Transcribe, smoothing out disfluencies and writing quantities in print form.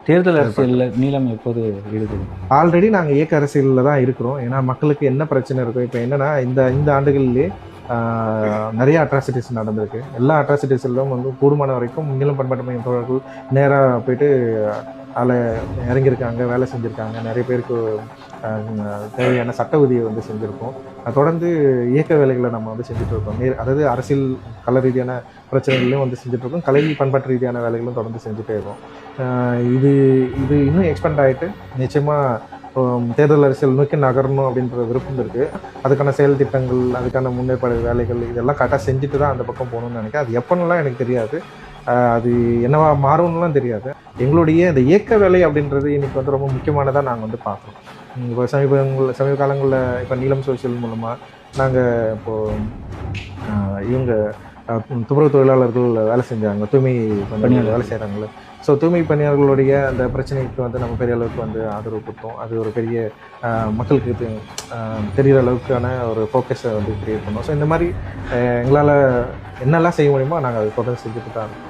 தேர்தல் அரசியலில் நீலம் எப்போது ஈடுபடும்? ஆல்ரெடி நாங்கள் இயக்க அரசியலில் தான் இருக்கிறோம். ஏன்னா மக்களுக்கு என்ன பிரச்சனை இருக்கும், இப்போ என்னென்னா இந்த ஆண்டுகளிலே நிறைய அட்ராசிட்டிஸ் நடந்திருக்கு. எல்லா அட்ராசிட்டிஸ்லும் வந்து கூடுமான வரைக்கும் நீலம் பண்பாட்டு மையம் தோழர்கள் நேராக போயிட்டு அதில் இறங்கியிருக்காங்க, வேலை செஞ்சுருக்காங்க. நிறைய பேருக்கு தேவையான சட்ட உதவியை வந்து செஞ்சுருக்கோம். தொடர்ந்து இயக்க வேலைகளை நம்ம வந்து செஞ்சுட்ருக்கோம். அதாவது அரசியல் கல ரீதியான பிரச்சனைகளையும் வந்து செஞ்சுட்ருக்கோம், கலை பண்பாட்டு ரீதியான வேலைகளும் தொடர்ந்து செஞ்சுட்டே இருக்கோம். இது இது இன்னும் எக்ஸ்பெண்ட் ஆகிட்டு நிச்சயமாக தேர்தல் அரசியல் நோக்கி நகரணும் அப்படின்ற விருப்பம் இருக்குது. அதுக்கான செயல் திட்டங்கள், அதுக்கான முன்னேற்பாடு வேலைகள் இதெல்லாம் கரெக்டாக செஞ்சுட்டு தான் அந்த பக்கம் போகணும்னு நினைக்கிறேன். அது எப்போன்னெலாம் எனக்கு தெரியாது, அது என்னவா மாறும்னுலாம் தெரியாது. எங்களுடைய இந்த இயக்க வேலை அப்படின்றது இன்றைக்கி வந்து ரொம்ப முக்கியமானதாக நாங்கள் வந்து பார்க்குறோம். இப்போ சமீப காலங்களில் இப்போ நீலம் சோஷியல் மூலமாக நாங்கள் இப்போது இவங்க துப்புரவு தொழிலாளர்கள் வேலை செஞ்சாங்க, தூய்மை பணியாளர் வேலை செய்கிறாங்களே. ஸோ தூய்மை பணியாளர்களுடைய அந்த பிரச்சனைக்கு வந்து நம்ம பெரிய அளவுக்கு வந்து ஆதரவு கொடுத்தோம். அது ஒரு பெரிய மக்களுக்கு தெரிகிற அளவுக்கான ஒரு ஃபோக்கஸை வந்து க்ரியேட் பண்ணோம். ஸோ இந்த மாதிரி எங்களால் என்னெல்லாம் செய்ய முடியுமோ நாங்கள் அதை தொடர்ந்து செஞ்சுட்டு தான் இருக்கோம்.